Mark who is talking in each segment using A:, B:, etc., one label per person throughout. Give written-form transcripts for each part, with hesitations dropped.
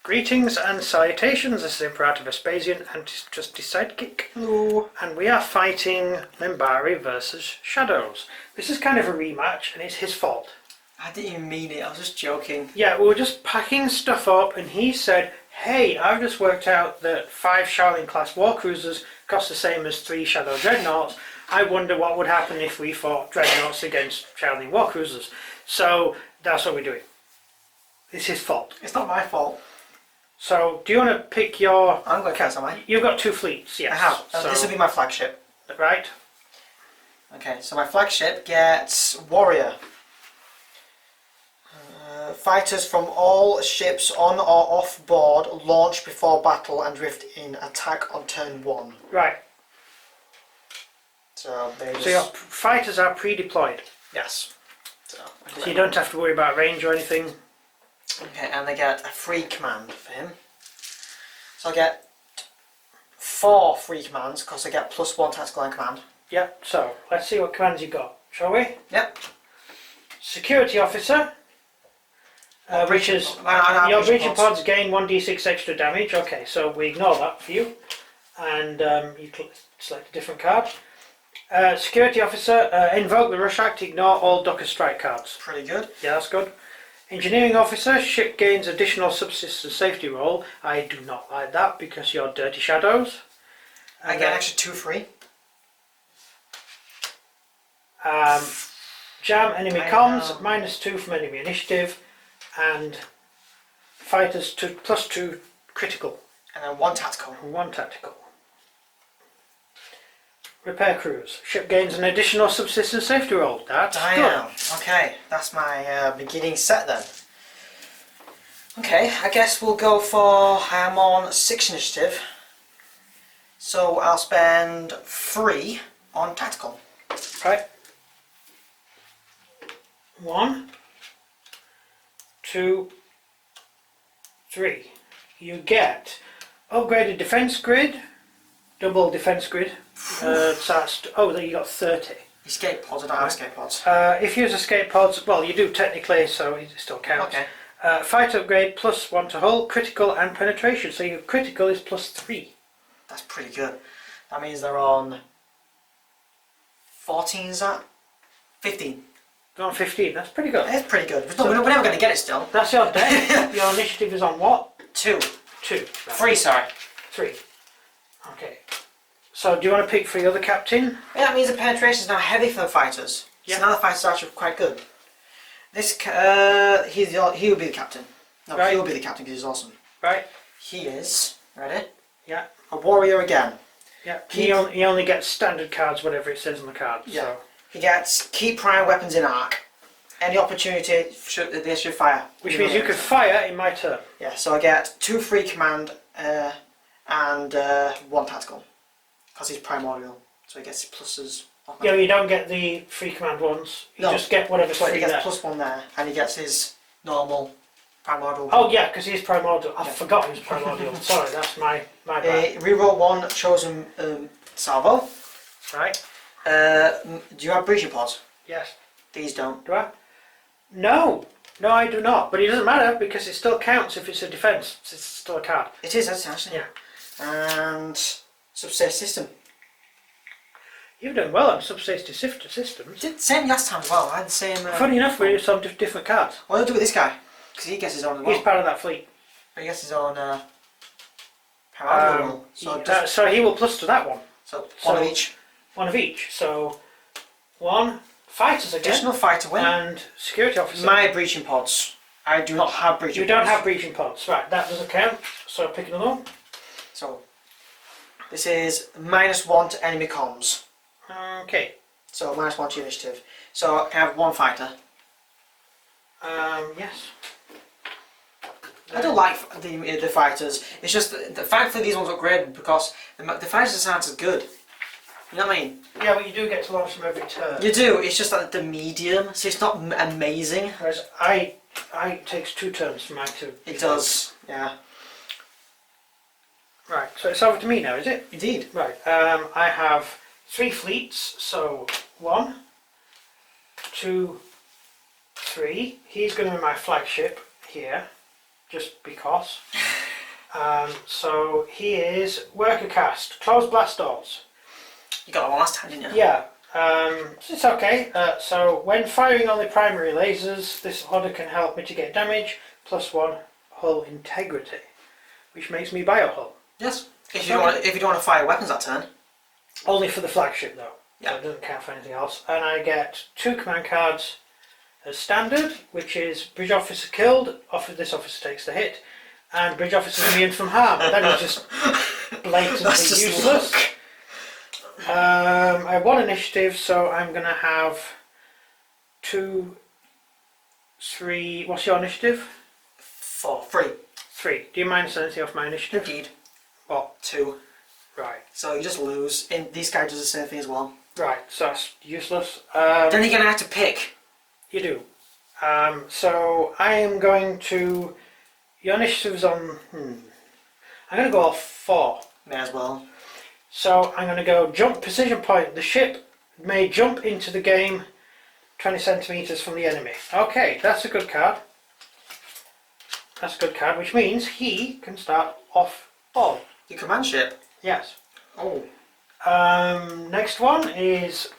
A: Greetings and salutations, this is Imperator Vespasian and Trusty Sidekick.
B: Hello.
A: And we are fighting Mimbari versus Shadows. This is kind of a rematch and it's his fault.
B: I didn't even mean it, I was just joking.
A: Yeah, we were just packing stuff up and he said, hey, I've just worked out that 5 Shaolin class warcruisers cost the same as 3 Shadow Dreadnoughts. I wonder what would happen if we fought Dreadnoughts against Shaolin warcruisers. So that's what we're doing. It's his fault.
B: It's not my fault.
A: So, do you want to pick your...
B: I'm going to cancel mine.
A: You've got 2 fleets, yes.
B: I have.
A: So,
B: this will be my flagship.
A: Right.
B: Okay, so my flagship gets Warrior. Fighters from all ships on or off board launch before battle and drift in. Attack on turn 1.
A: Right.
B: So
A: your fighters are pre-deployed.
B: Yes. So
A: you don't have to worry about range or anything.
B: Okay, and they get a free command for him. So I get 4 free commands because I get +1 tactical and command.
A: Yep, so let's see what commands you got, shall we?
B: Yep.
A: Security Officer, which is your breaching pods gain 1d6 extra damage. Okay, so we ignore that for you. And you select a different card. Security Officer, invoke the Rush Act, ignore all Docker Strike cards.
B: Pretty good.
A: Yeah, that's good. Engineering Officer, ship gains additional subsistence safety roll. I do not like that because you're dirty shadows.
B: I get an extra 2 free.
A: Jam enemy comms, -2 from enemy initiative, and fighters +2 critical.
B: And then 1 tactical.
A: 1 tactical. Repair crews. Ship gains an additional subsistence safety roll. That's good.
B: Okay, that's my beginning set then. Okay, I guess we'll go for, I'm on 6 initiative. So I'll spend 3 on tactical.
A: Right. 1, 2, 3. You get upgraded defense grid, double defense grid. So that's, then you got 30.
B: Escape pods, I don't have escape pods.
A: If you use escape pods, well, you do technically, so it still counts.
B: Okay.
A: Fight upgrade +1 to hull, critical and penetration. So your critical is +3.
B: That's pretty good. That means they're on 14, is that? 15.
A: They're on 15, that's pretty good.
B: It's pretty good. We're never going to get it still.
A: That's your day. Your initiative is on what?
B: 2.
A: 2. Right.
B: 3, sorry.
A: 3. Okay. So do you want to pick for the other captain?
B: Yeah, that means the penetration is now heavy for the fighters.
A: Yeah.
B: So now the fighters are actually quite good. This he will be the captain. No,
A: right.
B: he will be the captain because he's awesome.
A: Right.
B: He is, ready?
A: Yeah.
B: A warrior again.
A: Yeah. He only gets standard cards, whatever it says on the card.
B: Yeah.
A: So.
B: He gets keep prime weapons in arc. Any opportunity they should fire.
A: Which means you can fire in my turn.
B: Yeah, so I get 2 free command and 1 tactical. Because he's primordial. So he gets pluses.
A: Yeah, you don't get the free command ones. You just get whatever's free
B: he gets
A: there.
B: +1 there, and he gets his normal primordial.
A: Oh yeah, because he's primordial. I forgot he was primordial. Sorry, that's my bad.
B: Reroll 1 chosen salvo.
A: Right.
B: Do you have breaching pods?
A: Yes.
B: These don't.
A: Do I? No, I do not. But it doesn't matter because it still counts if it's a defence. It's still a card.
B: It is, actually.
A: Yeah.
B: And subsist system.
A: You've done well on subsystem systems.
B: Did the same last time as well. I had the same.
A: Funny enough, we some different cards.
B: What do I do with this guy? Because he gets his own as well.
A: He's part of that fleet.
B: But he gets his own power
A: so he will plus to that one.
B: So one of each.
A: One of each. So 1 fighters again.
B: Additional fighter win.
A: And security officer.
B: My breaching pods. I do not have breaching pods.
A: You don't have breaching pods. Right, that doesn't count. So pick another one.
B: So this is -1 to enemy comms.
A: Okay.
B: So -1 to initiative. So I can have 1 fighter.
A: Yes.
B: I don't like the fighters. It's just the fact that these ones upgraded because the fighters aren't as good. You know what I mean?
A: Yeah, but you do get to launch them every turn.
B: You do. It's just like the medium, so it's not amazing.
A: Whereas it takes 2 turns for mine to.
B: It does. Yeah.
A: Right. So it's over to me now, is it?
B: Indeed.
A: Right. I have 3 fleets. So 1, 2, 3. He's going to be my flagship here. just because. So he is Worker Cast, Close Blast Doors.
B: You got that one last time, didn't you?
A: Yeah, it's okay. So when firing on the primary lasers, this order can help mitigate damage, +1 hull integrity, which makes me biohull.
B: Yes. If you don't want to fire weapons that turn.
A: Only for the flagship though.
B: Yeah.
A: So it doesn't count for anything else. And I get 2 command cards as standard, which is Bridge Officer killed, this officer takes the hit, and Bridge Officer immune from harm. That is just blatantly
B: That's just
A: useless.
B: luck.
A: I have 1 initiative, so I'm going to have 2, 3. What's your initiative?
B: 4, 3.
A: 3. Do you mind anything off my initiative?
B: Indeed.
A: What?
B: 2.
A: Right.
B: So you just lose. And this guy does the same thing as well.
A: Right, so that's useless.
B: Then you're going to have to pick.
A: You do. So I am going to. Your initiative's on. I'm going to go off 4.
B: May as well.
A: So I'm going to go jump precision point. The ship may jump into the game 20 centimeters from the enemy. Okay, that's a good card. That's a good card, which means he can start off all.
B: Your command ship.
A: Yes.
B: Oh.
A: Next one is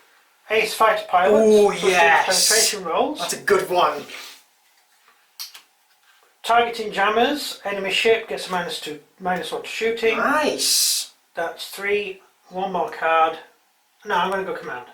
A: Ace Fighter Pilot.
B: Oh,
A: plus
B: yes.
A: Penetration rolls.
B: That's a good one.
A: Targeting jammers. Enemy ship gets a -1 to shooting.
B: Nice.
A: That's 3. 1 more card. No, I'm going to go command.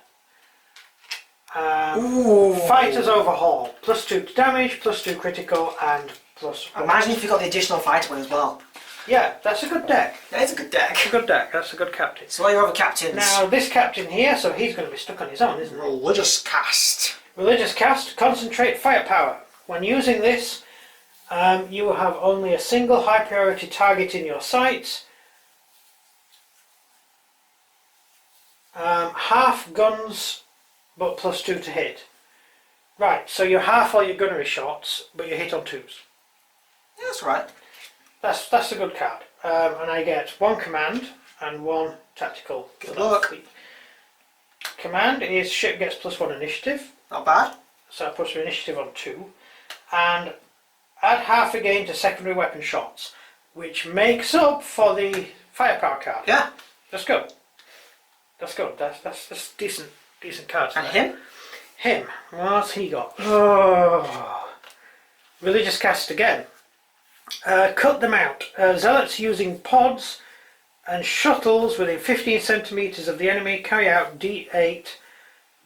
B: Ooh.
A: Fighters overhaul. +2 to damage, +2 critical, and +1.
B: Imagine if you got the additional fighter one as well.
A: Yeah, that's a good deck.
B: That is a good deck.
A: That's a good deck. That's a good captain.
B: So what are your other captains?
A: Now, this captain here, so he's going to be stuck on his own, isn't he?
B: Religious cast.
A: Religious Cast, concentrate firepower. When using this, you will have only a single high priority target in your sights. Half guns, but +2 to hit. Right, so you half all your gunnery shots, but you hit on 2s.
B: Yeah, that's right.
A: That's a good card. And I get 1 command and 1 tactical.
B: Good luck.
A: Command is ship gets +1 initiative.
B: Not bad.
A: So I put your initiative on 2. And add half again to secondary weapon shots, which makes up for the firepower card.
B: Yeah.
A: That's good. That's good. That's decent cards.
B: And
A: there.
B: him?
A: Him. What's he got? Oh, Religious Cast again. Cut them out. Zealots using pods and shuttles within 15 centimeters of the enemy carry out D8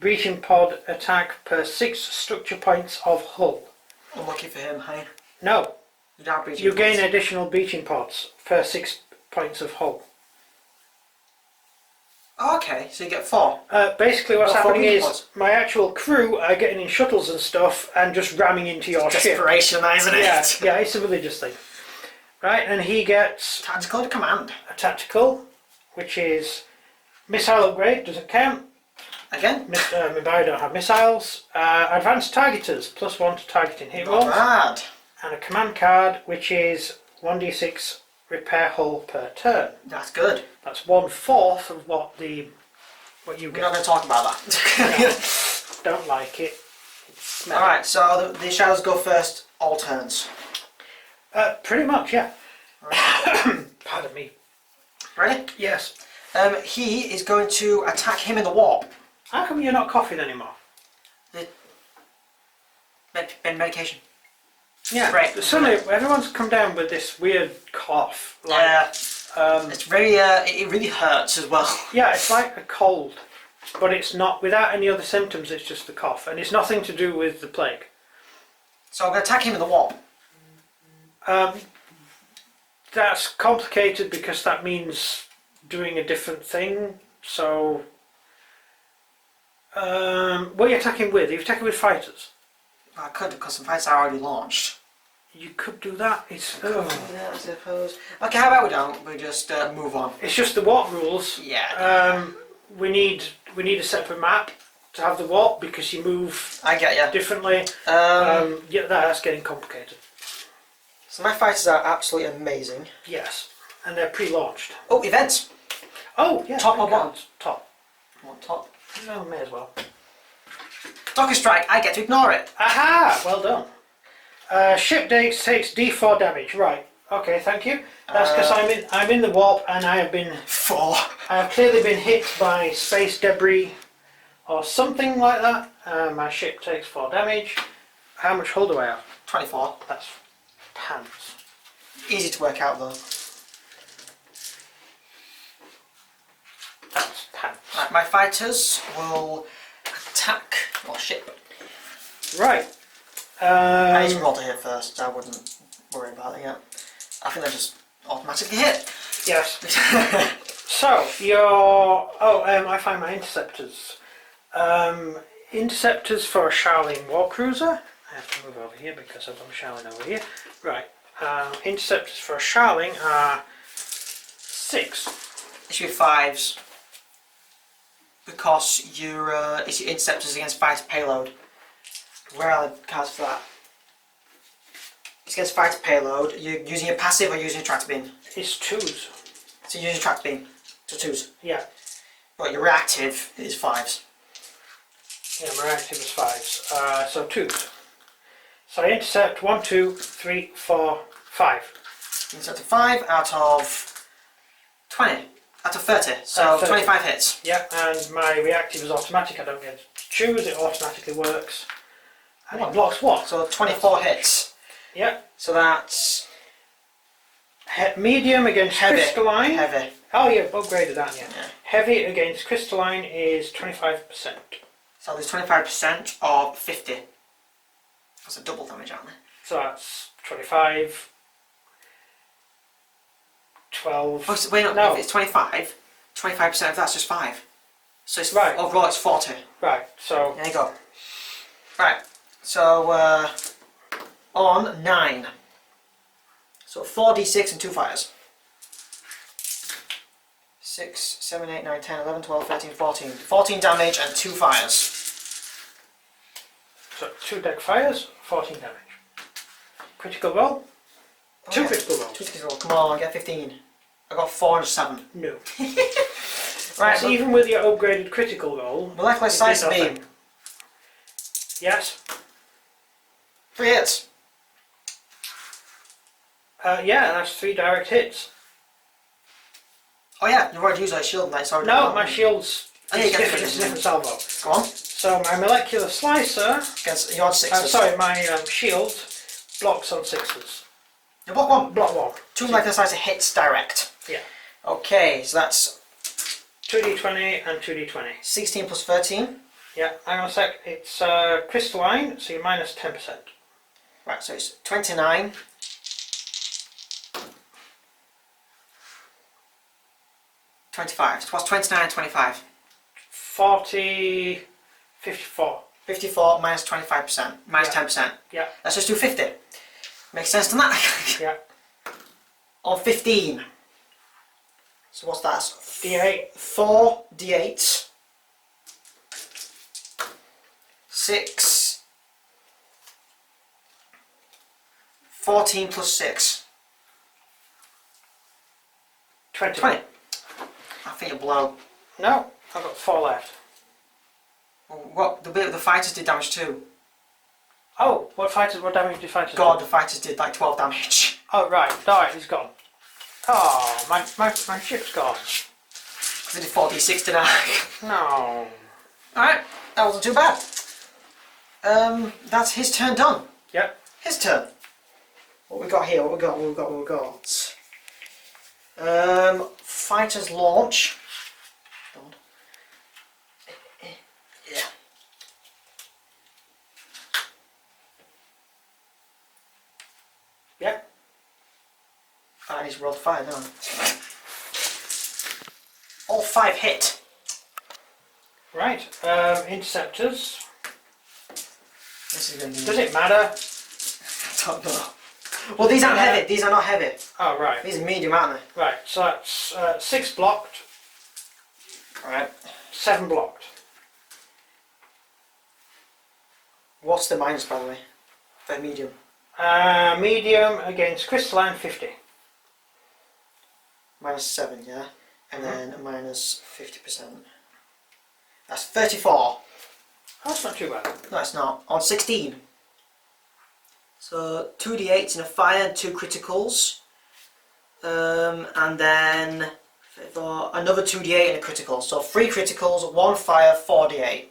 A: breaching pod attack per 6 structure points of hull.
B: Unlucky for him, hey?
A: No,
B: You don't have breaching
A: you gain
B: pods.
A: additional breaching pods per 6 points of hull.
B: Oh, okay, so you get 4.
A: Basically what's
B: Well, 4
A: happening
B: breaching
A: is
B: pods.
A: my actual crew are getting in shuttles and stuff and just ramming into your ship.
B: Desperation, isn't it?
A: Yeah, it's a religious thing. Right, and he gets
B: Tactical to command.
A: a tactical, which is missile upgrade, doesn't count.
B: Again?
A: Mimbari don't have missiles. Advanced targeters, +1 to targeting hit
B: Not
A: rolls.
B: bad.
A: And a command card, which is 1d6 repair hull per turn.
B: That's good.
A: That's 1/4 of what you
B: We're not
A: get.
B: going to talk about that.
A: Don't like it.
B: Alright, so the shadows go first, all turns.
A: Pretty much, yeah. Pardon me.
B: Ready?
A: Yes.
B: He is going to attack him in the warp.
A: How come you're not coughing anymore?
B: Medication.
A: Yeah.
B: Right.
A: Suddenly, everyone's come down with this weird cough. Like,
B: Yeah.
A: Um,
B: It's very, it really hurts as well.
A: yeah, it's like a cold, but it's not without any other symptoms. It's just the cough, and it's nothing to do with the plague.
B: So I'm going to attack him in the warp.
A: That's complicated because that means doing a different thing. So, what are you attacking with? Are you attacking with fighters?
B: I could, because some fights are already launched.
A: You could do that. It's
B: Yeah, I suppose. Okay, how about we don't? We just move on.
A: it's just the warp rules.
B: Yeah.
A: We need a separate map to have the warp because you move
B: I get ya.
A: differently. Yeah, that's getting complicated.
B: So my fighters are absolutely amazing.
A: Yes, and they're pre-launched.
B: Oh, events.
A: Oh, yeah.
B: Top or
A: thank
B: bottom?
A: God. Top.
B: On top.
A: Oh, may as well.
B: Docker strike. I get to ignore it.
A: Aha! Well done. Ship takes D4 damage. Right. Okay, thank you. That's because I'm in the warp and I have been
B: 4.
A: I have clearly been hit by space debris or something like that. My ship takes 4 damage. How much hull do I have?
B: 24.
A: That's pants.
B: Easy to work out though.
A: That's pants.
B: Right, my fighters will attack your ship.
A: Right.
B: I need to roll to hit first, so I wouldn't worry about it yet. I think they just automatically hit.
A: Yes. So your I find my interceptors. Interceptors for a Shaolin war cruiser. I have to move over here because I've got a Shaolin over here. Right. Interceptors for a Shaolin are 6.
B: It should be 5s. Because it's your interceptors against fighter payload. Where are the cards for that? It's against fighter payload. You're using a passive or using a tractor beam?
A: It's 2s.
B: So you're using a tractor beam. So 2s.
A: Yeah.
B: But your reactive is 5s.
A: Yeah, my reactive is 5s. So 2s. So I intercept 1, 2, 3, 4, 5.
B: Intercept 5 out of 20. Out of 30. So
A: 30.
B: 25 hits.
A: Yeah, and my reactive is automatic. I don't get to choose. It automatically works. And it blocks what?
B: So 24 hits.
A: Yeah.
B: So that's
A: Medium against
B: heavy.
A: crystalline.
B: Heavy.
A: Oh, yeah, upgraded that, yeah.
B: Yeah.
A: Heavy against crystalline is 25%.
B: So there's 25% of 50. That's a double damage, aren't they?
A: So that's 25, 12.
B: Oh, so wait, no, if it's 25, 25% of that's just 5. So it's
A: Right.
B: overall it's 40.
A: Right, so
B: There you go. Right, so on 9. So 4d6 and 2 fires. 6, 7, 8, 9, 10, 11, 12, 13, 14. 14 damage and 2 fires.
A: 2 deck fires, 14 damage. Critical roll?
B: Oh,
A: 2
B: yeah.
A: critical rolls.
B: 2 critical roll. Come on, get 15. I got 4 and 7.
A: No.
B: Right,
A: So even with your upgraded critical roll,
B: molecular
A: it did
B: size
A: nothing.
B: beam.
A: Yes.
B: 3 hits.
A: Yeah, that's 3 direct hits.
B: Oh yeah, you've already used that shield and sorry.
A: No, my shield's
B: Oh, yeah, you get
A: it's a different salvo.
B: Go on.
A: So my molecular slicer,
B: Against your 6s.
A: my shield blocks on 6s.
B: You block 1.
A: Block 1.
B: 2 molecular slicer hits direct.
A: Yeah.
B: Okay, so that's
A: 2d20 and 2d20.
B: 16 plus 13.
A: Yeah, hang on a sec. It's crystalline, so you're minus 10%.
B: Right, so it's 29. 25. So what's 29 and 25?
A: 40, 54.
B: 54 minus 25%. Minus
A: Yeah.
B: 10%.
A: Yeah,
B: Let's just do 50. Makes sense to that?
A: yeah.
B: On 15. So what's that?
A: D8.
B: 4 d8. 6. 14 plus 6.
A: 20.
B: 20. I think you'll blow.
A: No, I've got 4 left.
B: What? The fighters did damage too.
A: Oh, what damage did fighters
B: God,
A: do?
B: the fighters did like 12 damage.
A: Oh, right. Alright, he's gone. Oh, my ship's gone.
B: They did 4d6, did I?
A: No.
B: Alright, that wasn't too bad. That's his turn done.
A: Yep.
B: His turn. What we got here? What we got? Fighters launch. Yeah.
A: Yep.
B: I need to roll 5 now. All 5 hit.
A: Right. Interceptors.
B: This is going to be.
A: Does it matter?
B: I don't know. Well, these aren't heavy. These are not heavy.
A: Oh, right.
B: These are medium, aren't they?
A: Right, so that's 6 blocked,
B: Alright.
A: 7 blocked.
B: What's the minus, by the way? For medium.
A: Medium against crystalline, 50.
B: Minus 7, yeah? And then a minus 50%. That's 34.
A: That's not too bad.
B: No, it's not. On 16. So 2d8s in a fire, 2 criticals. And then another 2d8 in a critical. So 3 criticals, 1 fire, 4d8.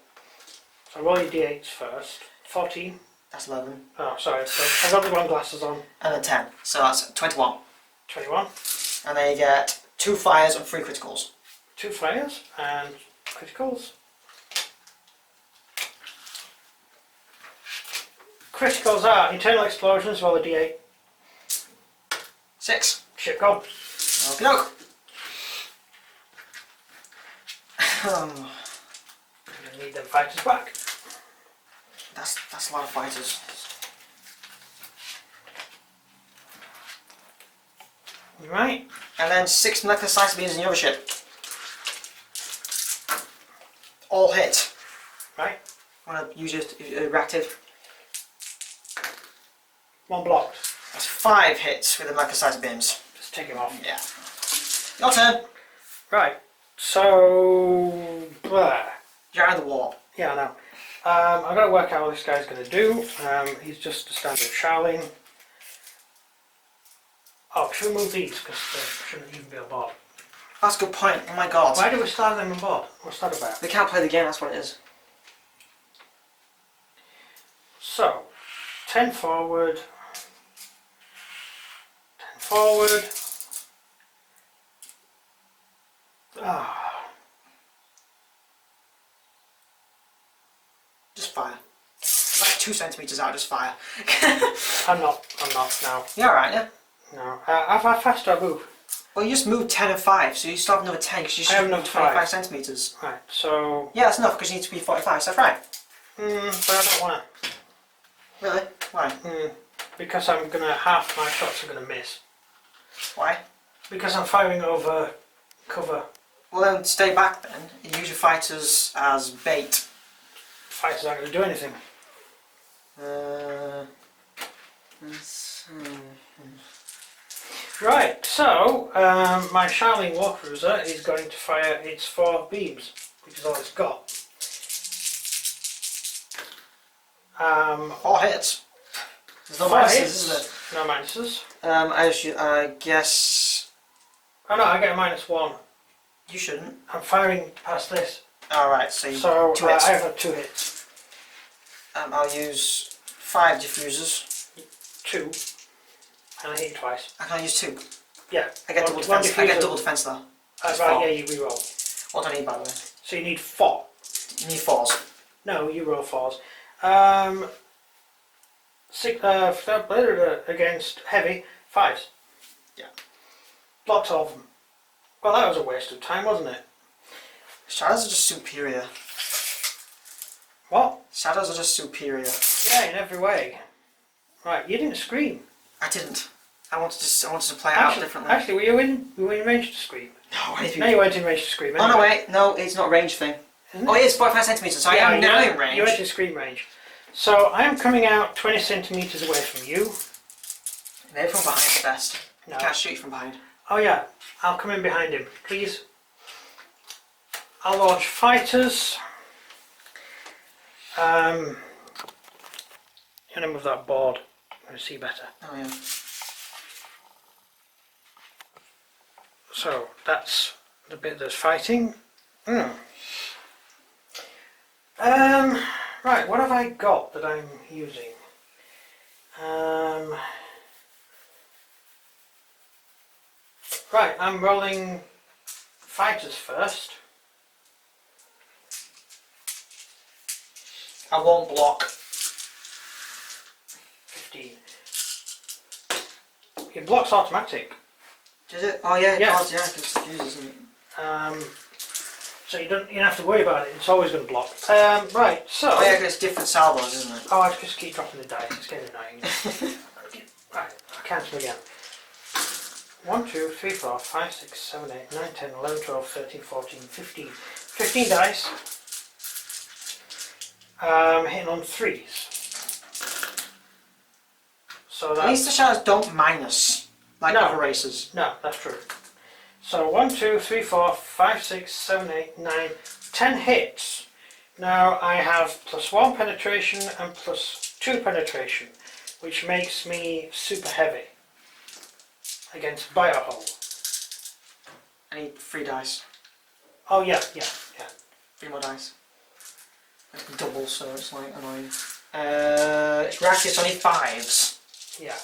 A: So roll your d8s first. 14.
B: That's 11.
A: Oh, sorry. So I've got the wrong glasses on.
B: And then 10. So that's 21.
A: 21.
B: And then you get 2 fires and 3 criticals.
A: 2 fires and criticals. Criticals are internal explosions, roll a d8.
B: 6.
A: Shit gone.
B: Okie doke.
A: I need them fighters back.
B: That's a lot of fighters.
A: Right.
B: And then 6 molecular slice beams in the other ship. All hit.
A: Right.
B: Want to use your reactive?
A: 1 blocked.
B: That's 5 hits with the molecular slice beams.
A: Just take him off.
B: Yeah. Your turn.
A: Right. So... blah.
B: You're out of the warp.
A: Yeah, I know. I've got to work out what this guy's going to do. He's just a standard Charling. Oh, should we move these? Because they shouldn't even be on board.
B: That's a good point. Oh my god.
A: Why do we start them on board? What's that about?
B: They can't play the game, that's what it is.
A: So, 10 forward. 10 forward. Ah.
B: Just fire. Like 2 centimetres out, just fire.
A: I'm not now.
B: You're alright, yeah?
A: No. How fast do I move?
B: Well, you just moved 10 and 5, so you still have another 10 because you
A: I have
B: should
A: another
B: move 25
A: 5.
B: centimetres.
A: Right, so...
B: Yeah, that's enough because you need to be 45, so that's right.
A: but I don't want to.
B: Really? Why?
A: Because I'm going to... half my shots are going to miss.
B: Why?
A: Because I'm firing over cover.
B: Well then, stay back then and use your fighters as bait.
A: Fighters aren't going to do anything. Right, so my Charling Warcruiser is going to fire its 4 beams, which is all it's got.
B: 4 hits. There's no
A: 4
B: minuses,
A: hits,
B: is there?
A: no minuses.
B: I guess
A: Oh no, I get a -1.
B: you shouldn't.
A: I'm firing past this.
B: Alright, so, you,
A: So
B: 2 hits.
A: I have 2 hits.
B: I'll use 5 diffusers.
A: 2. And I hit twice.
B: I can use 2.
A: Yeah.
B: I get double defense. I get double defense though.
A: Right, yeah, you re-roll.
B: What do I need by the way?
A: So you need 4.
B: You need 4s.
A: No, you roll 4s. 6, against heavy, 5s.
B: Yeah.
A: Blocked all of them. Well, that was a waste of time, wasn't it?
B: Shadows are just superior.
A: What?
B: Shadows are just superior.
A: Yeah, in every way. Right, you didn't scream.
B: I didn't. I wanted to play it out differently.
A: Actually, were you in range to scream?
B: No, I
A: No, you weren't in range to scream.
B: Oh no,
A: anyway.
B: wait, no, it's not a range thing.
A: Isn't
B: Oh,
A: it?
B: it is 45 centimetres, so I am now in range.
A: You went in scream range. So I am coming out 20 centimetres away from you.
B: Maybe from behind is best.
A: No.
B: You can't shoot you from behind.
A: Oh yeah, I'll come in behind him, please. I'll launch fighters. I'm gonna move that board. I'm gonna see better.
B: Oh yeah.
A: So that's the bit that's fighting. Right, what have I got that I'm using? Right, I'm rolling fighters first.
B: I won't block.
A: 15. It blocks automatic.
B: Does it? Oh yeah, it
A: Yeah.
B: does, yeah, because it's fused, isn't it?
A: So you don't have to worry about it. It's always going to block. Right. So.
B: Oh yeah, 'cause it's different salvos, isn't it?
A: Oh, I just keep dropping the dice. It's getting annoying. Right. I'll count them again. 1, 2, 3, 4, 5, 6, 7, 8, 9, 10, 11, 12, 13, 14, 15. 15 dice. Hitting on 3s. So
B: At least the
A: that's
B: shadows don't minus like
A: No.
B: other races.
A: no, that's true. So 1, 2, 3, 4, 5, 6, 7, 8, 9, 10 hits. Now I have +1 penetration and +2 penetration. which makes me super heavy against Biohull.
B: I need 3 dice.
A: Oh yeah.
B: 3 more dice. It's double, so it's like annoying. It's actually it's only 5s.
A: Yeah.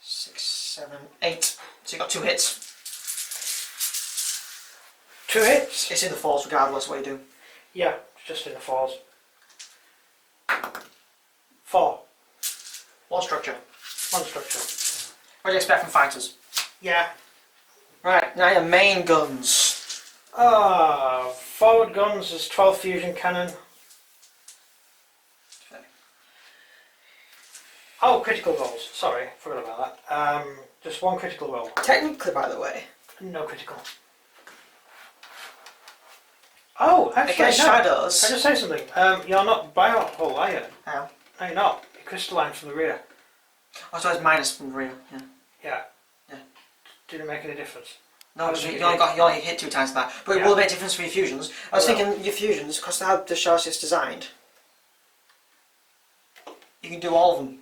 B: 6, 7, 8. So you got 2 hits.
A: 2 hits?
B: It's in the 4s regardless what you do.
A: Yeah, it's just in the 4s. 4.
B: 1 structure.
A: 1 structure.
B: What do you expect from fighters?
A: Yeah.
B: Right, now your main guns.
A: Forward guns is 12 fusion cannon.
B: Okay.
A: Oh, critical rolls. Sorry, forgot about that. Just 1 critical roll.
B: Technically, by the way,
A: No critical. Oh, actually,
B: against
A: no.
B: shadows.
A: Can I just say something? You're not Biohull, are you?
B: How?
A: No, you're not. You're crystalline from the rear.
B: Oh, so it's minus from the rear. Yeah.
A: Yeah.
B: Yeah.
A: Didn't make any difference.
B: No, you only hit 2 times that, but it will make a difference for your fusions. I was thinking your fusions, because how the chassis is designed, you can do all of them.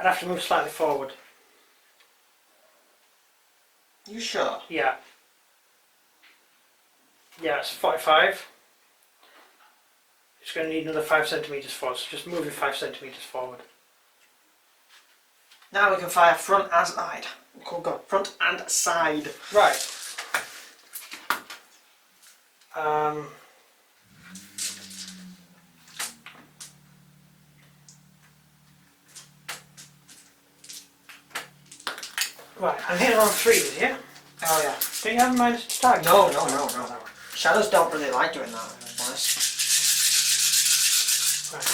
A: I'd have to move slightly forward.
B: You sure?
A: Yeah. Yeah, it's 45. It's going to need another 5 centimetres forward, so just move it 5 centimetres forward.
B: Now we can fire front and side. Cool, go front and side.
A: Right. Right, I'm hitting on 3s, yeah?
B: Oh yeah.
A: Don't you have a minus to target?
B: No. Shadows don't really like doing that, to be honest.
A: Right.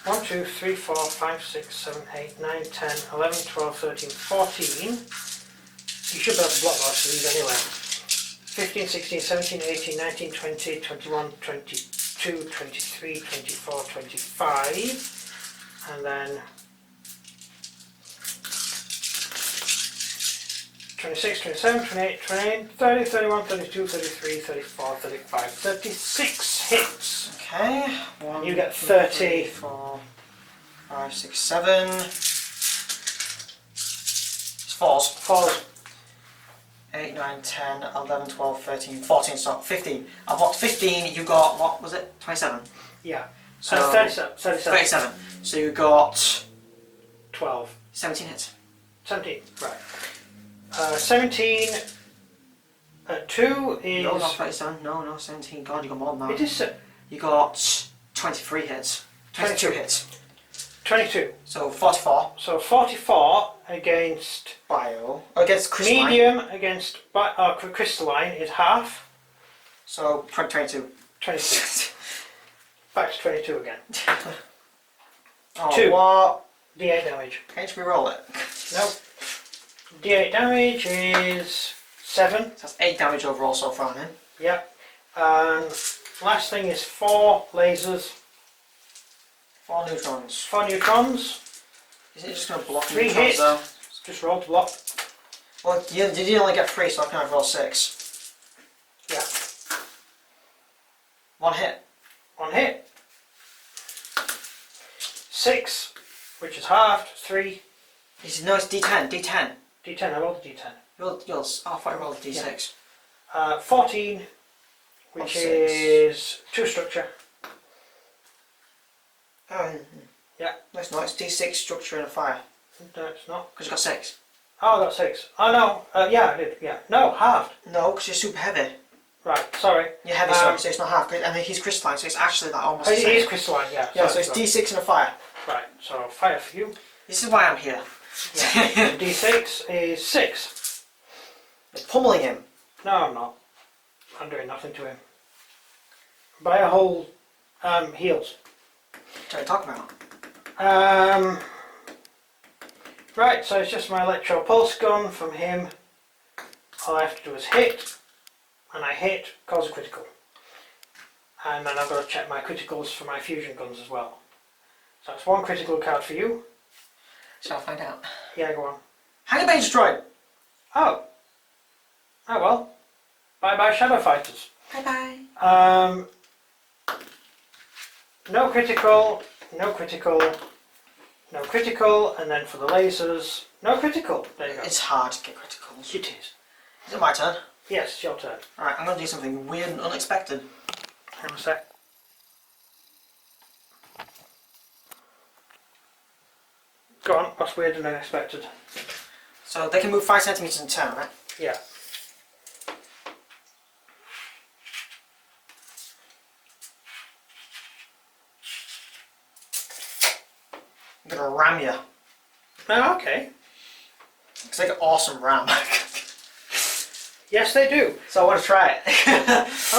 A: 1, 2, 3, 4, 5, 6, 7, 8, 9, 10, 11, 12, 13, 14. You should be able to block most of these anyway. 15, 16, 17, 18, 19, 20, 21, 22, 23, 24, 25. And then 26, 27, 28, 29, 30, 31, 32, 33, 34, 35, 36 hits.
B: Okay. 1,
A: You get
B: 2,
A: 30.
B: 3, 4, 5, 6, 7. It's 4s.
A: 4s.
B: 8, 9, 10, 11, 12, 13, 14, so 15. I've got 15, you got, what was it? 27?
A: Yeah.
B: So
A: 37.
B: 37. So you got
A: 12.
B: 17 hits.
A: 17. Right. 17 at 2 is...
B: No, not 37. No, 17. God, you got more than that.
A: It is...
B: You got 23 hits. 22 hits.
A: 22.
B: So 44.
A: So 44 against...
B: Bio. Against crystalline.
A: Medium against crystalline is half.
B: So 22.
A: 26. Back to 22 again.
B: Oh,
A: 2.
B: what?
A: D8 damage.
B: Can't you re-roll it?
A: Nope. D8 damage is 7.
B: So that's 8 damage overall so far then.
A: Yep. And last thing is 4 lasers.
B: 4 neutrons.
A: 4 neutrons.
B: Isn't it just going to block
A: 3
B: neutrons
A: hits.
B: though?
A: Just roll to block.
B: Well, you only get 3, so I can have roll 6.
A: Yeah.
B: 1 hit.
A: 1 hit. 6, which is halved. 3.
B: No, it's D10. D10.
A: D10. I rolled a D10.
B: Oh, I thought I rolled a D6.
A: 14, which is 2 structure.
B: Oh,
A: Yeah.
B: no, it's not. It's D6 structure and a fire.
A: No, it's not.
B: Because you got 6.
A: Oh, I got 6. Oh no. Yeah, I did. Yeah. No, halved.
B: No, because you're super heavy.
A: Right. Sorry.
B: You're heavy, so it's not half. And he's crystalline, so it's actually like almost
A: Oh,
B: the
A: it
B: same.
A: is crystalline. Yeah.
B: Yeah,
A: sorry,
B: so it's D6 and a fire.
A: Right. So fire for you.
B: This is why I'm here.
A: Yeah. D6 is 6.
B: You're pummeling him.
A: No, I'm not. I'm doing nothing to him. By a whole heals.
B: What are you talking about?
A: Right, so it's just my electro pulse gun from him. All I have to do is hit, and I hit, cause a critical. And then I've got to check my criticals for my fusion guns as well. So that's 1 critical card for you.
B: Shall I find out?
A: Yeah, go on.
B: How you been destroyed?
A: Oh. Oh well. Bye bye Shadow Fighters.
B: Bye bye.
A: No critical, no critical, no critical, and then for the lasers, no critical. There you go.
B: It's hard to get criticals.
A: It is.
B: Is it my turn?
A: Yes, it's your turn.
B: Alright, I'm going to do something weird and unexpected.
A: Hang on a sec. Go on, what's weird and unexpected?
B: So they can move 5 centimeters in turn, right?
A: Yeah.
B: I'm going to ram you.
A: Oh, okay.
B: It's like an awesome ram.
A: Yes, they do.
B: So I want to try it.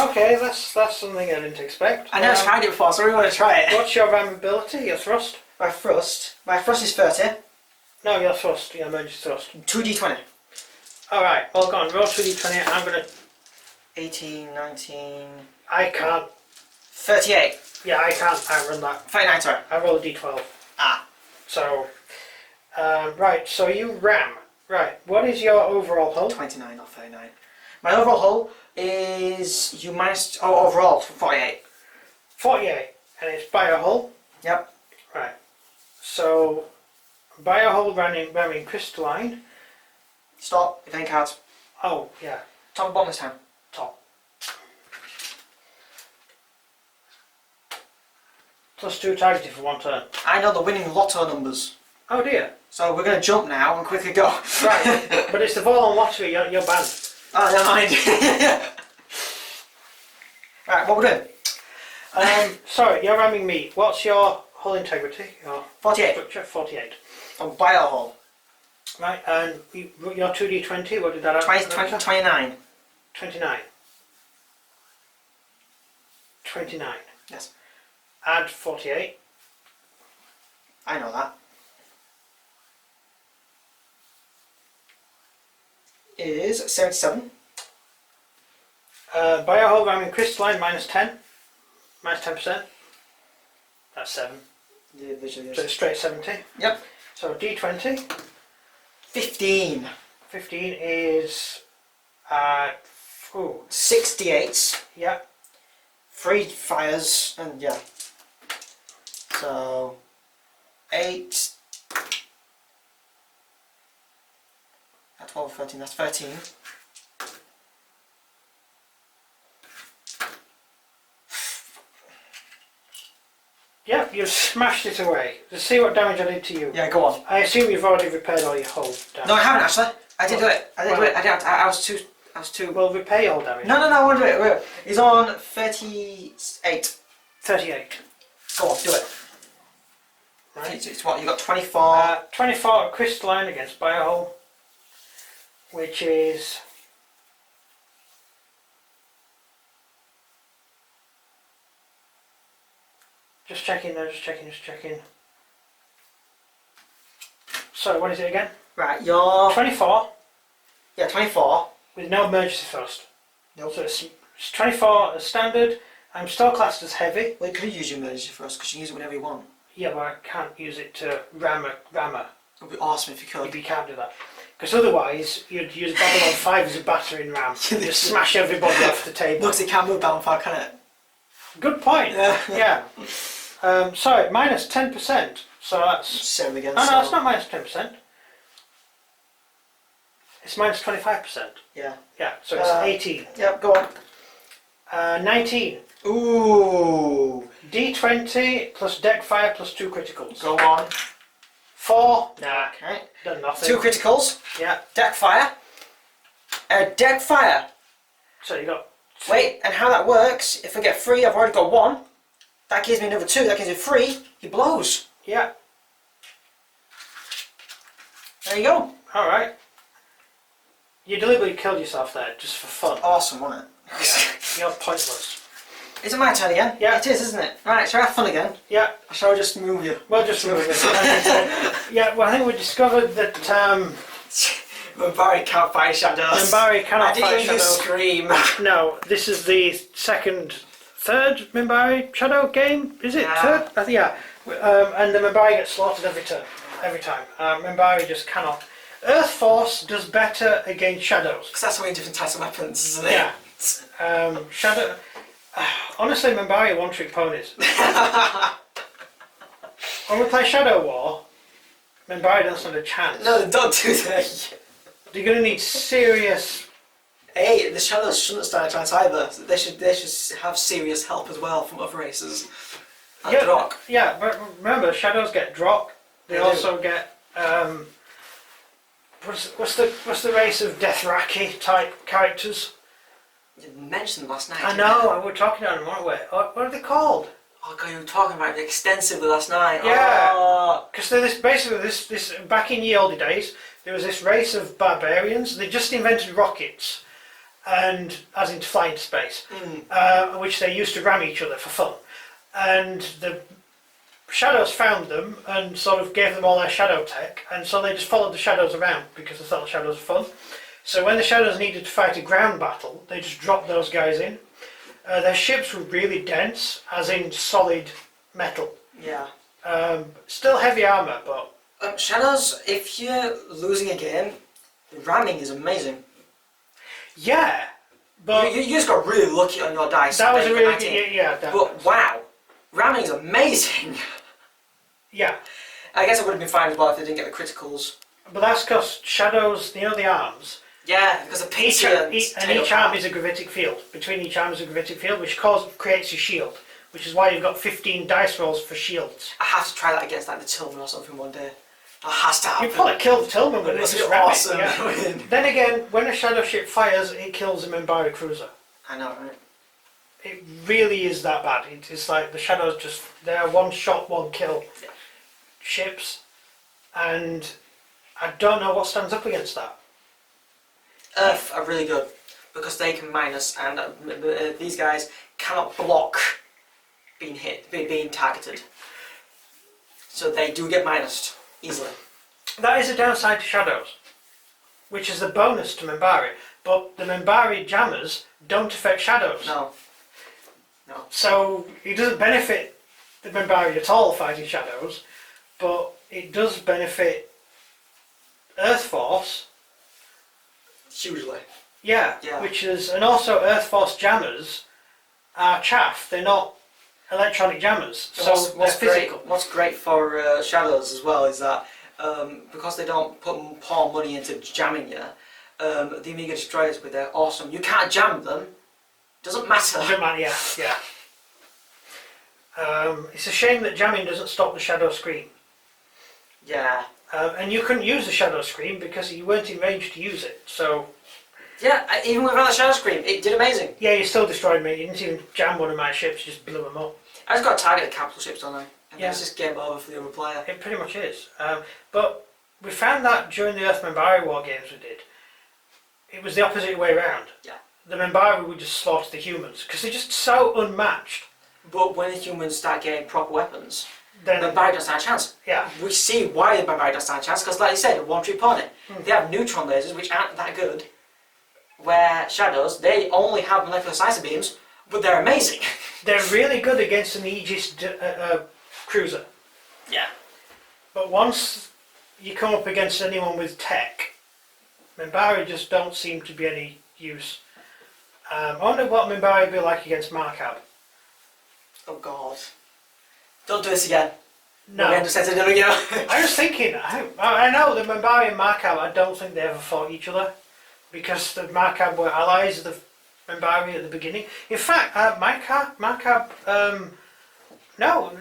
A: Okay, that's something I didn't expect.
B: I never tried it before, so I really want to try it.
A: What's your ram ability? Your thrust?
B: My thrust is 30.
A: No, your thrust. Your emergency thrust.
B: 2d20.
A: Alright, well, go on. Roll 2d20. I'm going to...
B: 18, 19...
A: I can't.
B: 38.
A: Yeah, I can't outrun that.
B: 39, sorry.
A: I roll a d12.
B: Ah.
A: So, right, so you ram. Right, what is your overall hull?
B: 29, not 39. My overall hull is... You minus... Oh, overall, 48.
A: 48. And it's bio hull?
B: Yep.
A: Right. So, bio hull ramming crystalline.
B: Stop, event cards.
A: Oh, yeah.
B: Top and bottom this time.
A: Top. +2 targeted for 1 turn.
B: I know the winning lotto numbers.
A: Oh dear.
B: So we're going to jump now and quickly go.
A: Right, but it's the Vol on lottery, you're banned.
B: Oh, never mind. Right, what we're doing?
A: Sorry, you're ramming me. What's your hull integrity? Your
B: 48.
A: structure? 48.
B: On bio hull.
A: Right, and your 2d20, what did that add?
B: 29.
A: 29. 29.
B: Yes.
A: Add 48.
B: I know that. Is 77.
A: Bio hull ramming crystalline -10. -10%. That's 7.
B: Yeah, visually
A: So
B: is.
A: it's straight 70.
B: Yep.
A: So d20.
B: 15.
A: 15 is...
B: 68.
A: Yeah.
B: 3 fires, and yeah. So 8. That's 12, 13, that's 13.
A: Yeah, you've smashed it away. Let's see what damage I did to you.
B: Yeah, go on.
A: I assume you've already repaired all your hull damage.
B: No, I haven't actually. I did do it. I did do
A: Well-
B: it. I didn't. I was too.
A: Well, repay your damage.
B: No, I want to do it. Wait. He's on 38.
A: 38.
B: Go on, do it.
A: Right.
B: It's what you got. 24.
A: 24 crystalline against biohull, which is... Just checking. Sorry, what is it again?
B: Right, you're
A: 24
B: yeah 24.
A: with no emergency thrust.
B: Nope.
A: So it's 24 as standard. I'm still classed as heavy.
B: Well, you could use your emergency for us because you can use it whenever you want.
A: Yeah, but I can't use it to rammer.
B: It would be awesome if you could.
A: If you can't do that. Because otherwise, you'd use Babylon 5 as a battering ram. Just smash everybody off the table.
B: Looks, it can't move down far, can it?
A: Good point. Yeah. Sorry, minus 10%. So that's...
B: Same again.
A: Oh, no,
B: so.
A: that's not minus 10%. It's minus 25%.
B: Yeah.
A: Yeah, so it's 18.
B: Yep, go on.
A: 19.
B: Ooh.
A: D20 plus deck fire plus 2 criticals.
B: Go on.
A: 4. Nah,
B: Okay.
A: done nothing.
B: 2 criticals.
A: Yeah.
B: Deck fire. Deck fire.
A: So you got...
B: Wait, and how that works, if I get 3, I've already got 1. That gives me another 2, that gives me 3. He blows.
A: Yeah.
B: There you go.
A: Alright. You deliberately killed yourself there, just for fun.
B: Awesome, wasn't it?
A: Yeah. You're pointless.
B: Is it my turn again?
A: Yeah.
B: It is, isn't it? Right, shall I have fun again?
A: Yeah.
B: Or shall I just move you?
A: Well, just remove it. Yeah, well, I think we discovered that
B: Mimbari can't fight shadows.
A: Mimbari cannot fight
B: I didn't even
A: shadows.
B: scream.
A: No, this is the third Mimbari Shadow game, is it?
B: Yeah.
A: Third? Yeah. And the Mimbari gets slaughtered every turn. every time. Mimbari just cannot. Earth Force does better against shadows.
B: Because that's so many different types of weapons, isn't it?
A: Yeah. Shadow. Honestly, Mimbari are one-trick ponies. When we play Shadow War, Mimbari doesn't stand a chance.
B: No, they don't do they?
A: You're going to need serious.
B: Hey, the shadows shouldn't stand a chance either. They should have serious help as well from other races. And
A: Yeah,
B: Drock.
A: yeah, but remember, shadows get Drock. They also get what's the race of Dothraki type characters?
B: You mentioned them last night.
A: I know, we were talking about them, weren't we? What are they called?
B: Oh god, you were talking about it extensively last night.
A: Yeah, because they're basically this back in ye olde days, there was this race of barbarians. They just invented rockets, and as in flying to space, which they used to ram each other for fun. And the shadows found them and sort of gave them all their shadow tech, and so they just followed the shadows around because they thought the shadows were fun. So when the shadows needed to fight a ground battle, they just dropped those guys in. Their ships were really dense, as in solid metal.
B: Yeah.
A: Still heavy armour, but...
B: shadows, if you're losing a game, ramming is amazing.
A: Yeah, but...
B: You just got really lucky on your dice.
A: That was a really good... Yeah,
B: but wow, ramming is amazing.
A: Yeah.
B: I guess it would have been fine as well if they didn't get the criticals.
A: But that's because shadows, you know the arms?
B: Yeah, because the
A: Each arm is a gravitic field. Between each arm is a gravitic field, which creates a shield. Which is why you've got 15 dice rolls for shields.
B: I have to try that against like the Tillman or something one day. That has to happen.
A: You probably kill the Tillman with
B: It
A: this.
B: must be awesome.
A: Yeah. Then again, when a shadow ship fires, it kills a Mimbari cruiser.
B: I know, right?
A: It really is that bad. It's like the shadows they're one shot, one kill ships. And I don't know what stands up against that.
B: Earth are really good because they can minus, and these guys cannot block being hit, being targeted. So they do get minused easily.
A: That is a downside to shadows, which is the bonus to Mimbari. But the Mimbari jammers don't affect shadows.
B: No.
A: So it doesn't benefit the Mimbari at all fighting shadows, but it does benefit Earth Force.
B: Hugely.
A: Yeah. Which is, and also Earth Force jammers are chaff. They're not electronic jammers. So
B: what's great for shadows as well is that because they don't pour money into jamming you, the Amiga destroyers with their awesome. You can't jam them. Doesn't matter.
A: Doesn't matter. Yeah. It's a shame that jamming doesn't stop the shadow screen.
B: Yeah.
A: And you couldn't use the shadow screen because you weren't in range to use it. So.
B: Yeah, even without the shadow screen, it did amazing.
A: Yeah, you still destroyed me. You didn't even jam one of my ships. You just blew them up.
B: I just got to target the capital ships, don't I? And
A: yeah.
B: It's just game over for the other player.
A: It pretty much is. But we found that during the Earth Mimbari war games we did, it was the opposite way around.
B: Yeah.
A: The Mimbari would just slaughter the humans because they're just so unmatched.
B: But when the humans start getting proper weapons,
A: then
B: the Mimbari doesn't stand a chance.
A: Yeah.
B: We see why the Mimbari doesn't stand a chance because, like you said, one-trick pony. They have neutron lasers which aren't that good. Where shadows, they only have molecular slicer beams, but they're amazing. They're
A: really good against an Aegis cruiser.
B: Yeah.
A: But once you come up against anyone with tech, Mimbari just don't seem to be any use. I wonder what Mimbari would be like against Markab.
B: Oh god. Don't do this again.
A: No.
B: I
A: was thinking, I know the Mimbari and Markab, I don't think they ever fought each other. Because the Markab were allies of the Mimbari at the beginning. In fact, Markab,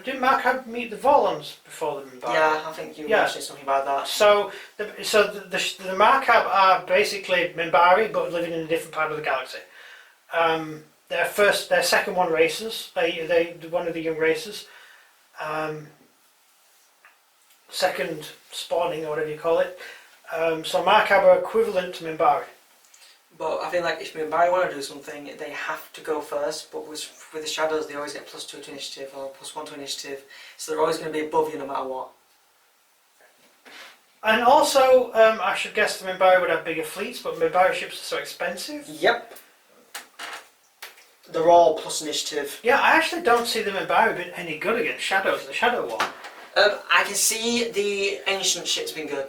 A: didn't Markab meet the Volans before the Mimbari?
B: Yeah, I think you mentioned something about that.
A: So the Markab are basically Mimbari, but living in a different part of the galaxy. Their second one races. They one of the young races. Second spawning or whatever you call it. So Markab are equivalent to Mimbari.
B: But I feel like if Mimbari want to do something, they have to go first. But with the shadows, they always get +2 to initiative or +1 to initiative, so they're always going to be above you no matter what.
A: And also, I should guess the Mimbari would have bigger fleets, but Mimbari ships are so expensive.
B: Yep. They're all plus initiative.
A: Yeah, I actually don't see the Mimbari being any good against shadows in the Shadow War.
B: I can see the ancient ship's been good.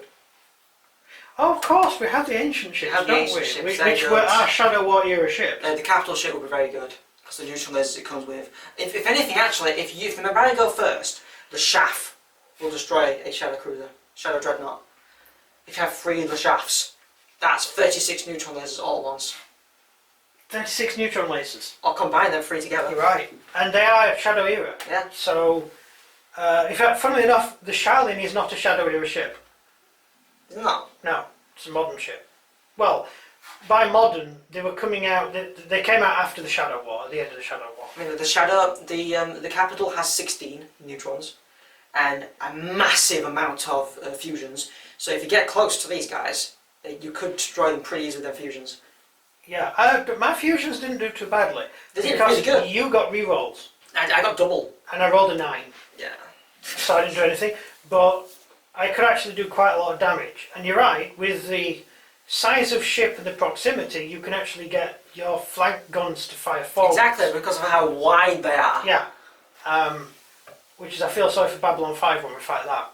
A: Oh, of course, we have the ancient ships,
B: have the
A: don't
B: ancient
A: we?
B: ships, they're
A: Which
B: good.
A: were our Shadow War era ships.
B: The capital ship will be very good because the neutral lasers it comes with. If anything, actually, if the Mimbari go first, the Shaft will destroy a Shadow Cruiser, Shadow Dreadnought. If you have 3 of the Shafts, that's 36 neutron lasers all at once.
A: 36 neutron lasers.
B: Or combine them 3 together.
A: You're right. And they are Shadow era.
B: Yeah.
A: So, in fact, funnily enough, the Shaolin is not a Shadow era ship.
B: No.
A: No, it's a modern ship. Well, by modern, they were coming out. They came out after the Shadow War, at the end of the Shadow War.
B: I mean, the capital has 16 neutrons and a massive amount of fusions. So if you get close to these guys, you could destroy them pretty easily with their fusions.
A: Yeah, but my fusions didn't do too badly.
B: They did
A: because
B: really good.
A: You got rerolls.
B: I got double.
A: And I rolled a 9.
B: Yeah.
A: So I didn't do anything. But I could actually do quite a lot of damage. And you're right, with the size of ship and the proximity, you can actually get your flank guns to fire forward.
B: Exactly, because of how wide they are.
A: Yeah. Which is, I feel sorry for Babylon 5 when we fight that.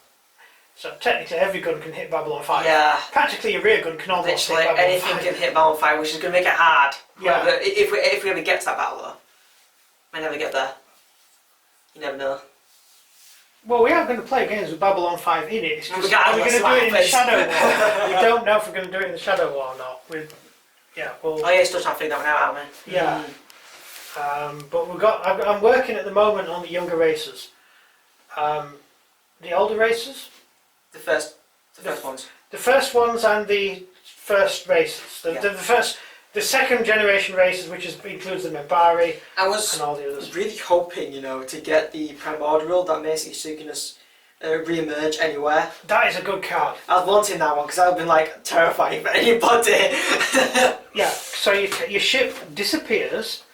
A: So technically every gun can hit Babylon 5.
B: Yeah.
A: Practically your rear gun can almost hit
B: Literally
A: Babylon
B: anything
A: 5.
B: can hit Babylon 5, which is going to make it hard.
A: Yeah.
B: But if we ever get to that battle, though, may never get there. You never know.
A: Well, we are going to play games with Babylon 5 in it. It's just, are we going to do
B: Regardless,
A: it in the
B: what
A: Shadow
B: happens.
A: War? We don't know if we're going to do it in the Shadow War or not. Well,
B: Oh yeah, still trying to figure that one out, aren't we?
A: yeah. But I'm working at the moment on the younger races. The older races?
B: The first ones.
A: The first ones and the first races. The second generation races, which includes the Mimbari
B: I was
A: and all the others.
B: really hoping, to get the primordial that basically so you can just re-emerge anywhere.
A: That is a good card.
B: I was wanting that one because that would have been like terrifying for anybody.
A: Yeah, so your ship disappears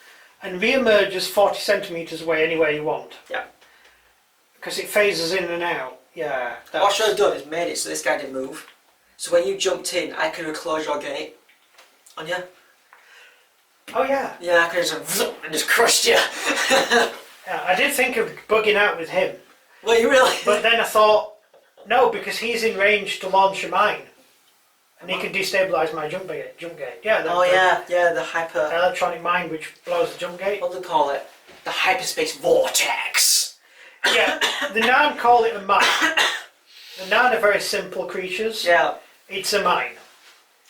A: and re-emerges 40 centimetres away anywhere you want.
B: Yeah.
A: Because it phases in and out. Yeah.
B: What I should have done is made it so this guy didn't move. So when you jumped in, I could have closed your gate on you.
A: Oh yeah.
B: Yeah, I could have just crushed you.
A: Yeah. I did think of bugging out with him.
B: Well, you really?
A: But then I thought, no, because he's in range to launch a mine. And he can destabilise my jump gate. Yeah.
B: The hyper...
A: Electronic mine which blows the jump gate.
B: What do they call it? The hyperspace vortex.
A: Yeah, the Narn call it a mine. The Narn are very simple creatures.
B: Yeah.
A: It's a mine.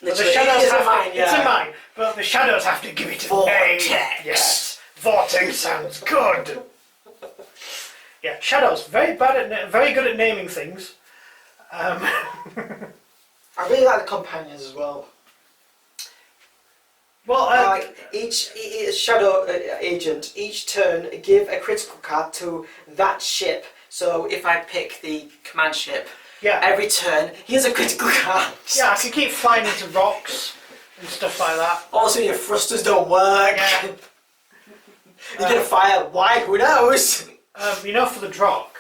A: But the
B: Literally,
A: shadows
B: it is
A: have
B: a mine,
A: It's a mine, but the shadows have to give it a
B: Vortex.
A: name. Yes, vortex sounds good. Yeah, shadows very good at naming things.
B: I really like the companions as well.
A: Well,
B: Like each shadow agent, each turn give a critical card to that ship. So if I pick the command ship,
A: yeah,
B: every turn here's a critical card.
A: yeah, I can keep flying into rocks and stuff like that.
B: Also, your thrusters don't work.
A: Yeah.
B: You're gonna fire. Why? Who knows?
A: For the Drock,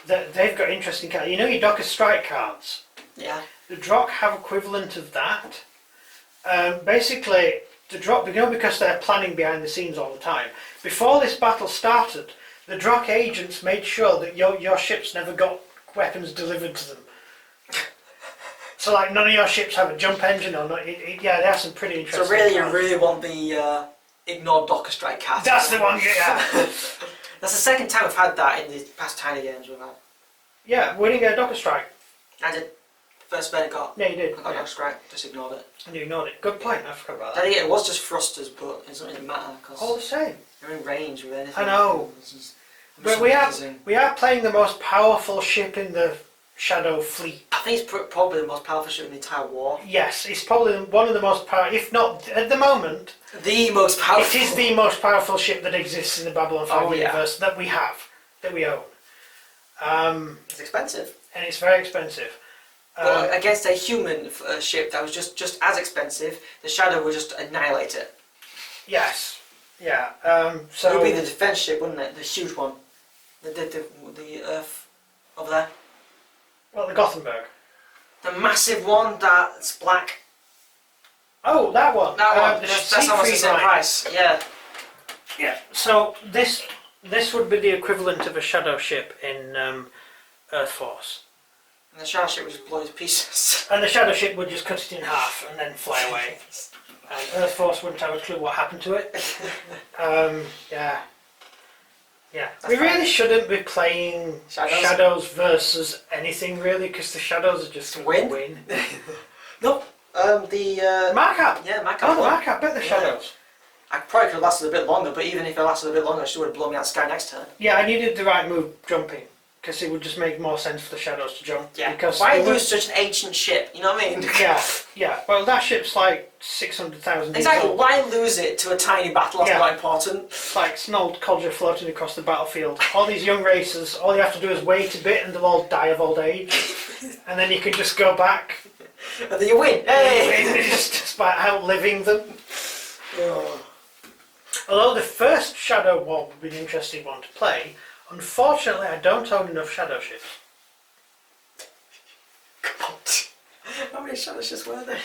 A: they've got interesting cards. You know your Docker Strike cards?
B: Yeah.
A: The Drock have equivalent of that. Basically, the Drock, because they're planning behind the scenes all the time, before this battle started, the Drock agents made sure that your ships never got weapons delivered to them. So like none of your ships have a jump engine or not. Yeah, they have some pretty interesting
B: So really,
A: cards.
B: you really want the ignore Docker Strike card.
A: That's the one, yeah.
B: That's the second time we've had that in the past tiny games we've had.
A: Yeah, winning a Docker Strike.
B: I did. First spell I got.
A: Yeah, you did.
B: I got Docker Strike, just ignored it.
A: And you ignored it. Good point, I forgot about
B: I
A: that.
B: think it was just thrusters, but it doesn't really matter because
A: All the same.
B: you're in range with anything.
A: I know. But we are playing the most powerful ship in the Shadow fleet.
B: I think it's probably the most powerful ship in the entire war.
A: Yes, it's probably one of the most powerful, if not at the moment,
B: The most powerful.
A: it is the most powerful ship that exists in the Babylon 5
B: Oh, yeah.
A: universe that we have, that we own.
B: It's expensive.
A: And it's very expensive.
B: But against a human ship that was just as expensive, the Shadow would just annihilate it.
A: Yes. Yeah.
B: So it would be the defense ship, wouldn't it? The huge one. The Earth over there.
A: Well, the Gothenburg.
B: The massive one that's black.
A: Oh, that one.
B: That one.
A: The
B: That's almost the
A: Siegfried
B: same
A: line.
B: price. Yeah.
A: Yeah. So this would be the equivalent of a shadow ship in Earth Force.
B: And the shadow ship would just blow it to pieces.
A: And the shadow ship would just cut it in half and then fly away. And Earth Force wouldn't have a clue what happened to it. Yeah. Yeah. We really shouldn't be playing Shadows versus anything really, because the Shadows are just going to win.
B: No, the...
A: Markup!
B: Yeah, Markup.
A: Oh, the Markup, bet the Shadows.
B: I probably could have lasted a bit longer, but even if it lasted a bit longer, I still would have blown me out of the sky next turn.
A: Yeah, I needed the right move jumping, because it would just make more sense for the Shadows to jump.
B: Yeah,
A: because
B: why lose such an ancient ship, you know what I mean?
A: Yeah, yeah. Well, that ship's like 600,000 years
B: Exactly,
A: old.
B: why lose it to a tiny battle that's not important?
A: It's like an old codger floating across the battlefield. All these young racers, all you have to do is wait a bit and they'll all die of old age. And then you can just go back.
B: And then you win! Hey!
A: Just by outliving them. Oh. Although the first Shadow War would be an interesting one to play, unfortunately I don't own enough Shadow ships.
B: How many Shadow ships were there?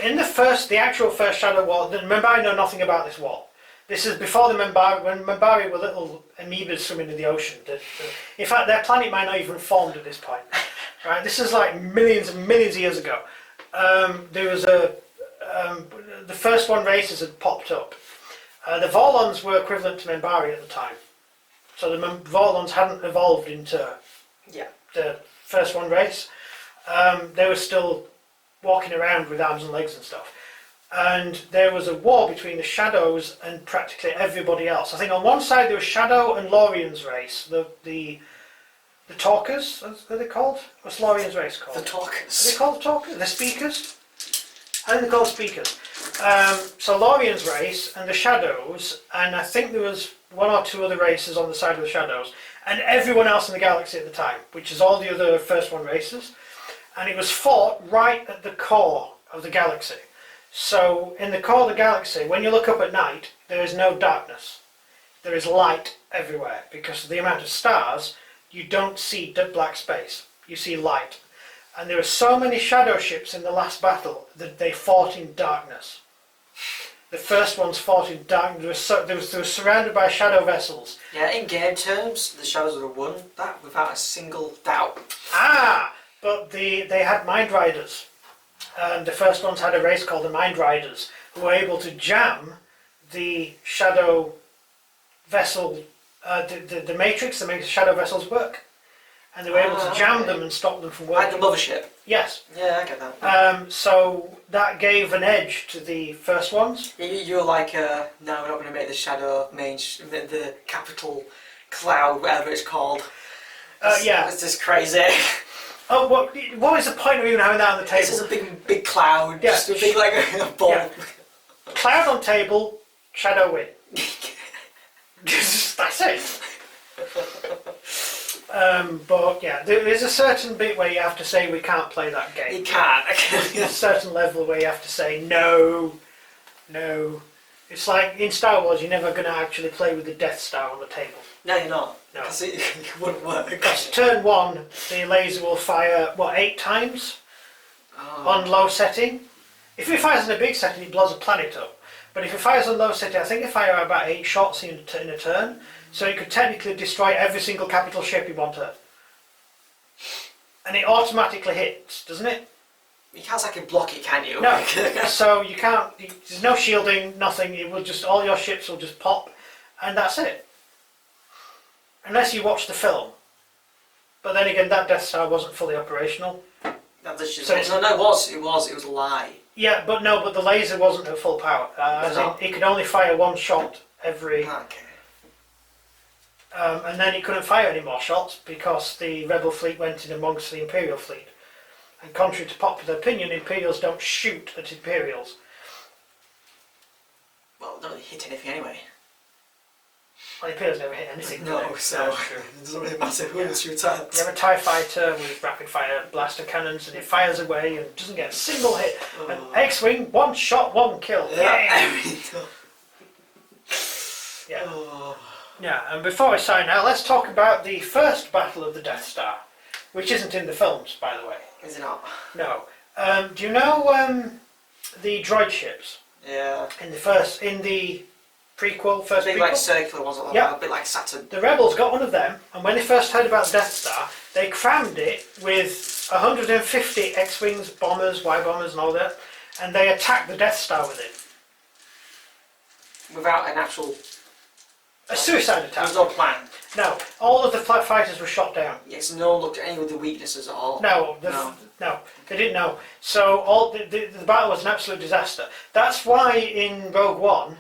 A: In the actual first Shadow War, the Mimbari know nothing about this war. This is before the Mimbari, when Mimbari were little amoebas swimming in the ocean. In fact, their planet might not even formed at this point. Right? This is like millions and millions of years ago. There was the first one races had popped up. The Vorlons were equivalent to Mimbari at the time. So the Vorlons hadn't evolved into the first one race. They were still walking around with arms and legs and stuff. And there was a war between the Shadows and practically everybody else. I think on one side there was Shadow and Lorien's race. The Talkers, are they called? What's Lorien's race called?
B: The Talkers.
A: Are they called the Talkers? The Speakers? I think they're called Speakers. So Lorien's race and the Shadows, and I think there was one or two other races on the side of the Shadows, and everyone else in the galaxy at the time, which is all the other first one races. And it was fought right at the core of the galaxy. So in the core of the galaxy, when you look up at night, there is no darkness. There is light everywhere, because of the amount of stars, you don't see black space, you see light. And there were so many shadow ships in the last battle that they fought in darkness. The first ones fought in darkness. They were surrounded by shadow vessels.
B: Yeah, in game terms, the Shadows would have won that without a single doubt.
A: But they had Mind Riders. And the first ones had a race called the Mind Riders, who were able to jam the shadow vessel, the matrix that makes the shadow vessels work. And they were able to jam them and stop them from working.
B: Like the mothership?
A: Yes.
B: Yeah, I get that.
A: So that gave an edge to the first ones.
B: You're like, no, we're not going to make the shadow the capital cloud, whatever it's called.
A: Yeah.
B: It's just crazy.
A: Oh, what is the point of even having that on the table?
B: It's just a big cloud.
A: Yeah.
B: Just a big, like, a ball.
A: Yeah. Cloud on table, shadow win. That's it. But yeah, there's a certain bit where you have to say we can't play that game.
B: You can't.
A: There's a certain level where you have to say no. It's like in Star Wars, you're never going to actually play with the Death Star on the table.
B: No, you're not.
A: No.
B: Because it wouldn't work.
A: Because turn one, the laser will fire, 8 times? On low setting? If it fires on a big setting, it blows a planet up. But if it fires on low setting, I think it fires about 8 shots in a turn. So it could technically destroy every single capital ship in one turn. And it automatically hits, doesn't it?
B: You can't exactly block it, can you?
A: No. So you can't, there's no shielding, nothing. It will just, all your ships will just pop, and that's it. Unless you watch the film. But then again, that Death Star wasn't fully operational.
B: No, it was a lie.
A: Yeah, but the laser wasn't at full power. As in, it could only fire one shot every...
B: Okay.
A: And then it couldn't fire any more shots because the Rebel fleet went in amongst the Imperial fleet. And contrary to popular opinion, Imperials don't shoot at Imperials.
B: Well, they don't really hit anything anyway.
A: Well, Imperials never hit anything.
B: No, so it doesn't really matter who it shoots at.
A: You have a TIE fighter with rapid fire blaster cannons and it fires away and doesn't get a single hit. An X-Wing, 1 shot, 1 kill.
B: Yeah.
A: Yeah. Yeah, and before I sign out, let's talk about the first battle of the Death Star, which isn't in the films, by the way.
B: Is it not?
A: No. Do you know the droid ships?
B: Yeah.
A: In the prequel, first
B: Big
A: prequel.
B: like circular ones,
A: Yeah.
B: a bit like Saturn.
A: The rebels got one of them, and when they first heard about the Death Star, they crammed it with 150 X-wings, bombers, Y-bombers, and all that, and they attacked the Death Star with it.
B: Without an actual...
A: A suicide
B: There
A: attack.
B: was no plan.
A: No, all of the fighters were shot down.
B: Yes, no one looked at any of the weaknesses at all.
A: No, no, they didn't know. So all the battle was an absolute disaster. That's why in Rogue One,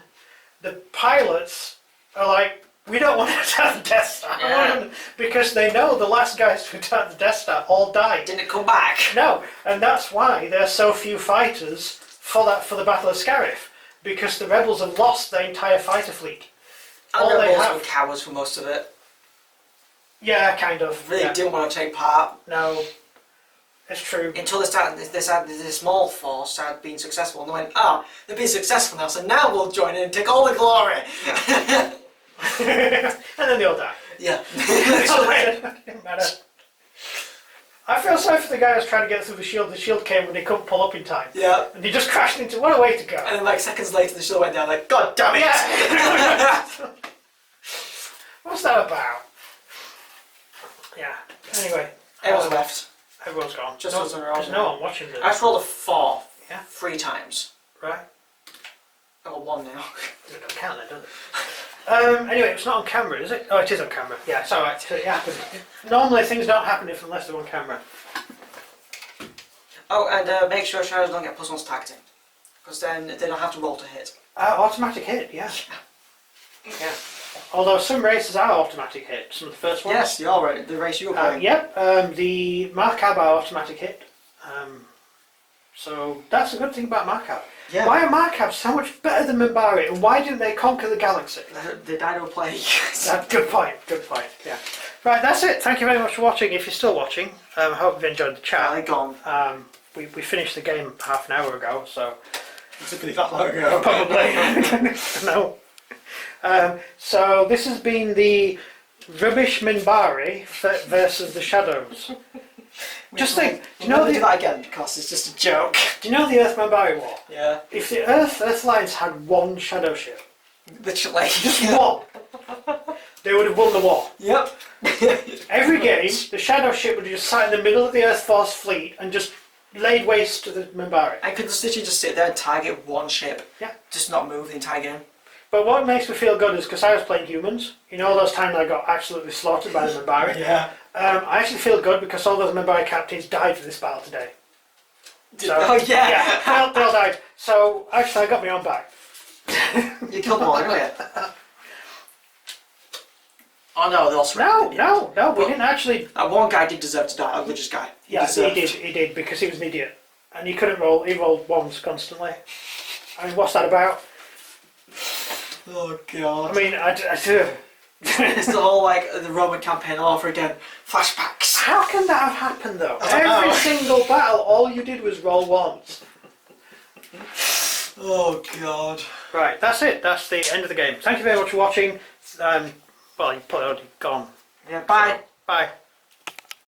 A: the pilots are like, we don't want to attack the Death Star.
B: Yeah.
A: Because they know the last guys to attack the Death Star all died.
B: Didn't come back.
A: No, and that's why there are so few fighters for the Battle of Scarif. Because the rebels have lost their entire fighter fleet.
B: And
A: All they
B: rebels
A: have-
B: were cowards for most of it.
A: Yeah, kind of.
B: Really
A: yeah.
B: didn't want to take part.
A: No, it's true.
B: Until they started, the small force started being successful, and they went, they've been successful now, so now we'll join in and take all the glory.
A: And then they all die.
B: Yeah.
A: It didn't matter. I feel sorry for the guy who was trying to get through the shield. The shield came when he couldn't pull up in time.
B: Yeah.
A: And he just crashed into. What a way to go.
B: And then like seconds later the shield went down, like, God damn it!
A: Yeah. What's that about? Yeah. Anyway.
B: Everyone's left.
A: Everyone's gone.
B: Just
A: no,
B: us on our own
A: there's
B: now.
A: no one watching this.
B: I just rolled a 4.
A: Yeah.
B: 3 times.
A: Right.
B: I got 1 now.
A: It don't count then, does it? Anyway, it's not on camera, is it? Oh, it is on camera. Yeah, it's alright. It happens. Normally things don't happen unless they're on camera.
B: Oh, and make sure shadows don't get +1 tacting. Because then they don't have to roll to hit.
A: Automatic hit, yeah. Yeah. Although some races are automatic hit, some of the first ones.
B: Yes, you are right. The race you were playing.
A: Yep, the Markab are automatic hit. So that's a good thing about Markab.
B: Yeah.
A: Why are Markab so much better than Mimbari, and why didn't they conquer the galaxy?
B: They died of a plague.
A: Good point, yeah. Right, that's it. Thank you very much for watching, if you're still watching. I hope you've enjoyed the chat.
B: They're gone.
A: We finished the game half an hour ago, so...
B: It took me that long ago.
A: Probably. No. So this has been the rubbish Mimbari versus the Shadows. Just think, do you know
B: do that again because it's just a joke.
A: Do you know the Earth Mimbari War?
B: Yeah.
A: If the Earthlines had one shadow ship,
B: Literally.
A: just one, they would have won the war.
B: Yep.
A: Every game, the shadow ship would have just sat in the middle of the Earth Force fleet and just laid waste to the Mimbari.
B: I could just literally just sit there and target one ship.
A: Yeah.
B: Just not move the entire game.
A: But what makes me feel good is because I was playing humans. You know those times I got absolutely slaughtered by the Mimbari?
B: Yeah.
A: I actually feel good because all those Mimbari captains died for this battle today. So,
B: oh yeah.
A: Yeah, they all died. So actually I got my own back.
B: You killed them all, didn't you? Oh no, they all surrendered.
A: No, we didn't actually.
B: That one guy did deserve to die, a religious guy.
A: Yeah, he did because he was an idiot. And he couldn't roll, he rolled ones constantly. I mean, what's that about?
B: Oh god.
A: I mean, I
B: It's the whole like the Roman campaign all over again. Flashbacks.
A: How can that have happened though?
B: I don't
A: Every
B: know.
A: single battle, all you did was roll ones.
B: Oh god.
A: Right, that's it. That's the end of the game. Thank you very much for watching. Well, you probably already gone.
B: Yeah, bye.
A: Bye.